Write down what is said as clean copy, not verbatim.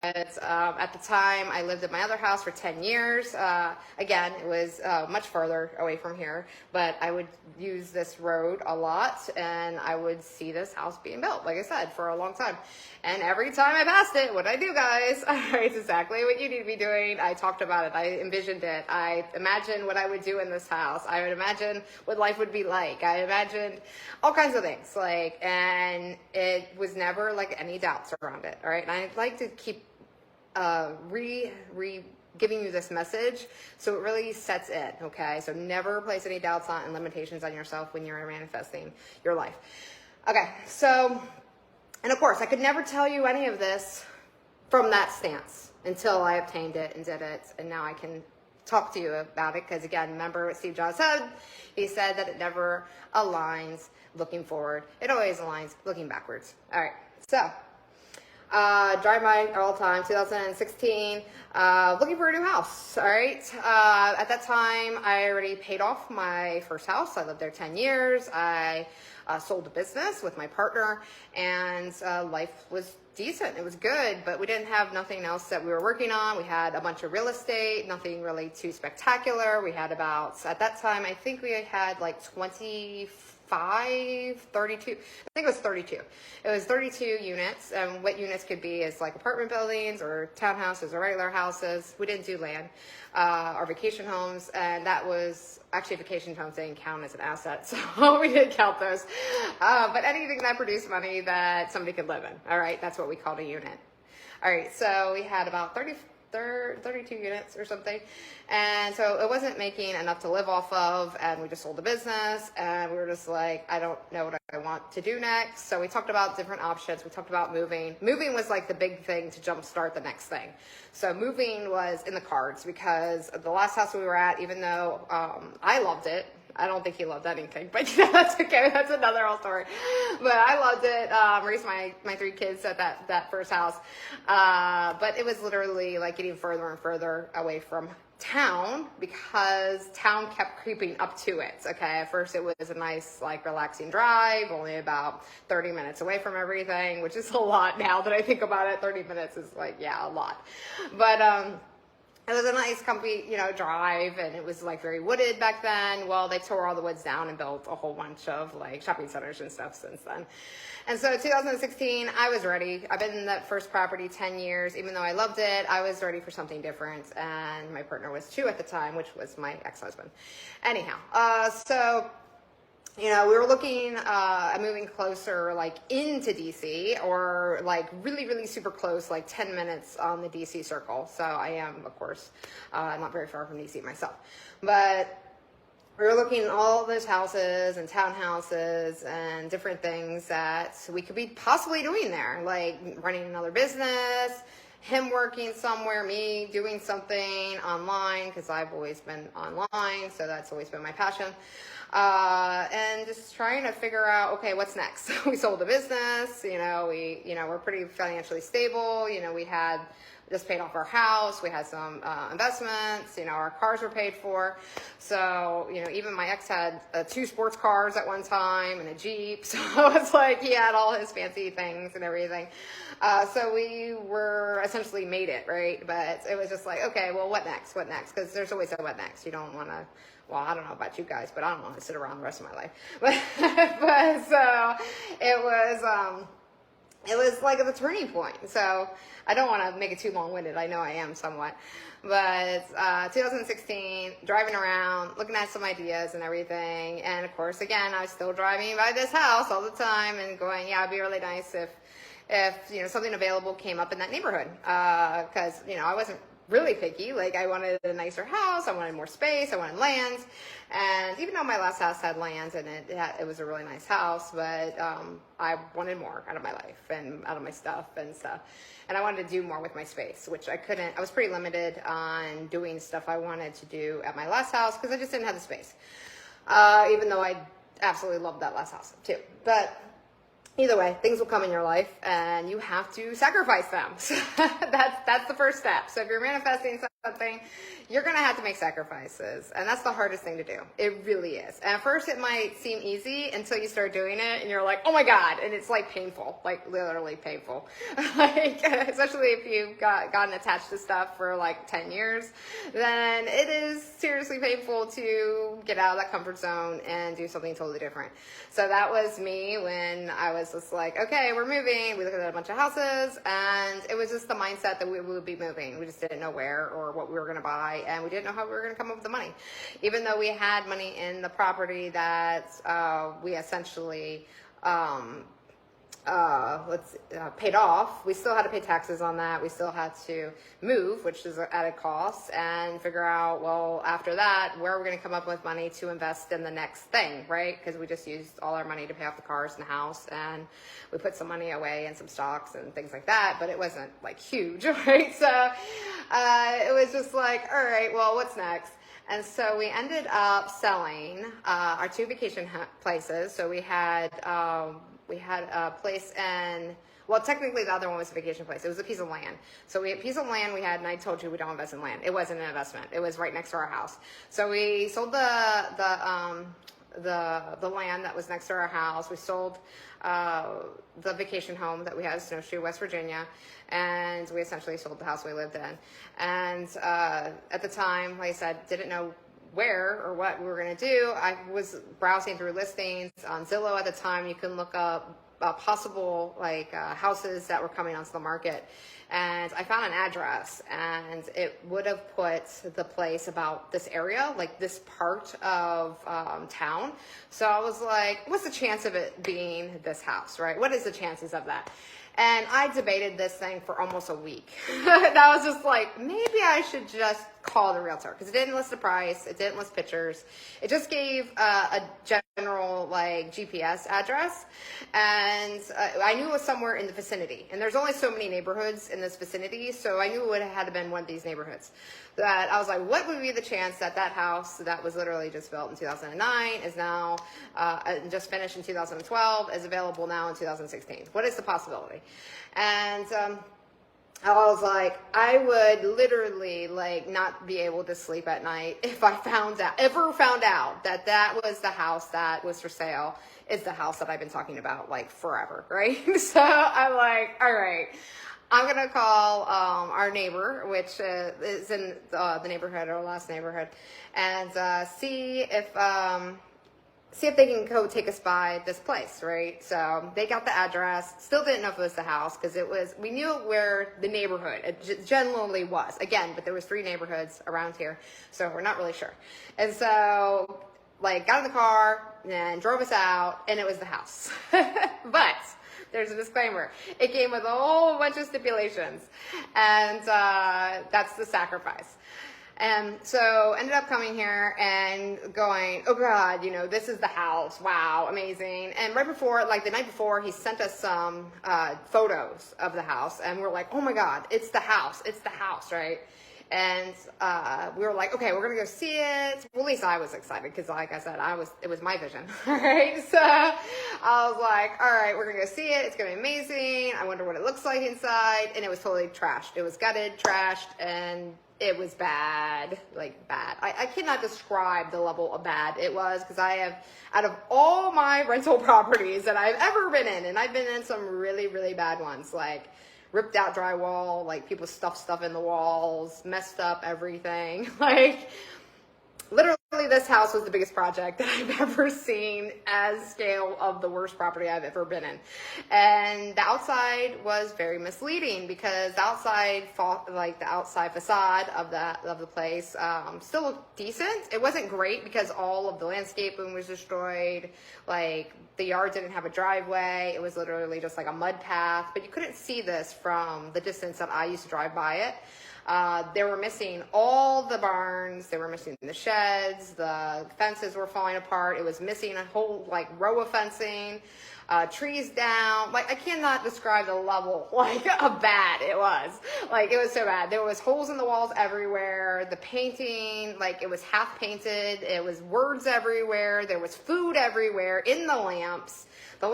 at the time, I lived at my other house for 10 years. Again, it was much further away from here, but I would use this road a lot, and I would see this house being built, like I said, for a long time. And every time I passed it, what I do, guys, it's exactly what you need to be doing. I talked about it. I envisioned it. I imagined what I would do in this house. I would imagine what life would be like. I imagined all kinds of things, and it was never like any doubts around it. All right. And I'd like to keep giving you this message so it really sets in. Okay, so never place any doubts on and limitations on yourself when you're manifesting your life. Okay, so, and of course I could never tell you any of this from that stance until I obtained it and did it, and now I can talk to you about it, because again, remember what Steve Jobs said. He said that it never aligns looking forward, it always aligns looking backwards. All right, so drive by all the time, 2016, looking for a new house, all right? At that time, I already paid off my first house. I lived there 10 years. I sold a business with my partner, and life was decent. It was good, but we didn't have nothing else that we were working on. We had a bunch of real estate, nothing really too spectacular. We had about, at that time, I think we had like 32, I think it was 32. It was 32 units, and what units could be is like apartment buildings or townhouses or regular houses. We didn't do land, or vacation homes, and that was, actually vacation homes didn't count as an asset, so we didn't count those. But anything that produced money that somebody could live in, all right, that's what we called a unit. All right, so we had about 32 units or something, and so it wasn't making enough to live off of, and we just sold the business, and we were just like, I don't know what I want to do next. So we talked about different options. We talked about moving. Moving was like the big thing to jumpstart the next thing. So moving was in the cards, because the last house we were at, even though I loved it, I don't think he loved anything, but that's okay. That's another whole story. But I loved it. Raised my 3 kids at that first house. But it was literally like getting further and further away from town, because town kept creeping up to it. Okay, at first it was a nice, like, relaxing drive, only about 30 minutes away from everything, which is a lot now that I think about it. 30 minutes is like, yeah, a lot. But it was a nice, comfy, drive, and it was like very wooded back then. Well, they tore all the woods down and built a whole bunch of like shopping centers and stuff since then. And so 2016, I was ready. I've been in that first property 10 years. Even though I loved it, I was ready for something different. And my partner was too at the time, which was my ex-husband. Anyhow, so we were looking at moving closer, like into DC, or like really, really super close, like 10 minutes on the DC circle. So I am, of course, not very far from DC myself. But we were looking at all those houses and townhouses and different things that we could be possibly doing there, like running another business, him working somewhere, me doing something online, because I've always been online, so that's always been my passion. And just trying to figure out, okay, what's next? We sold the business, we're pretty financially stable. We had just paid off our house. We had some investments, our cars were paid for. So, even my ex had 2 sports cars at one time and a Jeep. So it's like he had all his fancy things and everything. So we were essentially made it, right? But it was just like, okay, well, what next? What next? Because there's always a what next. You don't want to, well, I don't know about you guys, but I don't want to sit around the rest of my life. But so it was like the turning point. So I don't want to make it too long-winded. I know I am somewhat. But 2016, driving around, looking at some ideas and everything. And of course, again, I was still driving by this house all the time and going, yeah, it'd be really nice if something available came up in that neighborhood. Because, I wasn't really picky. Like, I wanted a nicer house. I wanted more space. I wanted land. And even though my last house had land in it, it was a really nice house, but I wanted more out of my life and out of my stuff and stuff. And I wanted to do more with my space, which I couldn't. I was pretty limited on doing stuff I wanted to do at my last house because I just didn't have the space. Even though I absolutely loved that last house too. But either way, things will come in your life and you have to sacrifice them. So that's the first step. So if you're manifesting something, you're going to have to make sacrifices. And that's the hardest thing to do. It really is. And at first it might seem easy until you start doing it and you're like, oh my God. And it's like painful, like literally painful. Like, especially if you've gotten attached to stuff for like 10 years, then it is seriously painful to get out of that comfort zone and do something totally different. So that was me when I was just like, okay, we're moving. We looked at a bunch of houses and it was just the mindset that we would be moving. We just didn't know where or what we were going to buy, and we didn't know how we were going to come up with the money. Even though we had money in the property that we essentially paid off, we still had to pay taxes on that. We still had to move, which is an added cost, and figure out, well, after that, where are we going to come up with money to invest in the next thing, right? Because we just used all our money to pay off the cars and the house, and we put some money away in some stocks and things like that, but it wasn't like huge, right? So it was just like, all right, well, what's next? And so we ended up selling our two vacation places. So we had a place in, well, technically the other one was a vacation place. It was a piece of land. So we had a piece of land we had, and I told you we don't invest in land. It wasn't an investment. It was right next to our house. So we sold the land that was next to our house. We sold the vacation home that we had in Snowshoe, West Virginia, and we essentially sold the house we lived in. And at the time, like I said, didn't know where or what we were going to do. I was browsing through listings on Zillow at the time. You can look up possible houses that were coming onto the market, and I found an address, and it would have put the place about this area, like this part of town. So I was like, what's the chance of it being this house, right? What is the chances of that? And I debated this thing for almost a week. That was just like, maybe I should just call the realtor, because it didn't list the price, it didn't list pictures, it just gave a general like GPS address, and I knew it was somewhere in the vicinity, and there's only so many neighborhoods in this vicinity, so I knew it would have had to been one of these neighborhoods. That I was like, what would be the chance that that house that was literally just built in 2009 is now just finished in 2012 is available now in 2016? What is the possibility? And I was like, I would literally like not be able to sleep at night if I ever found out that that was the house that was for sale, is the house that I've been talking about like forever, right? So I'm like, all right, I'm going to call our neighbor, which is in the neighborhood, our last neighborhood, and see if they can go take us by this place, right? So they got the address, still didn't know if it was the house, because we knew where the neighborhood it generally was. Again, but there was 3 neighborhoods around here, so we're not really sure. And so, like, got in the car and drove us out, and it was the house. But there's a disclaimer. It came with a whole bunch of stipulations, and that's the sacrifice. And so ended up coming here and going, oh God, this is the house. Wow, amazing. And right before, like the night before, he sent us some photos of the house, and we're like, oh my God, it's the house, right? And we were like, okay, we're gonna go see it. Well, at least I was excited, because like I said, it was my vision, right? So I was like, all right, we're gonna go see it. It's gonna be amazing. I wonder what it looks like inside. And it was totally trashed. It was gutted, trashed, and it was bad, like bad. I cannot describe the level of bad it was, because I have, out of all my rental properties that I've ever been in, and I've been in some really, really bad ones, like ripped out drywall, like people stuffed stuff in the walls, messed up everything. Like literally this house was the biggest project that I've ever seen as scale of the worst property I've ever been in. And the outside was very misleading, because the outside, like the outside facade of the place still looked decent. It wasn't great because all of the landscaping was destroyed. Like the yard didn't have a driveway. It was literally just like a mud path, but you couldn't see this from the distance that I used to drive by it. They were missing all the barns, they were missing the sheds, the fences were falling apart, it was missing a whole like row of fencing, trees down. Like I cannot describe the level like of bad it was. Like it was so bad. There was holes in the walls everywhere, the painting, like it was half painted, it was words everywhere, there was food everywhere in the lamps. The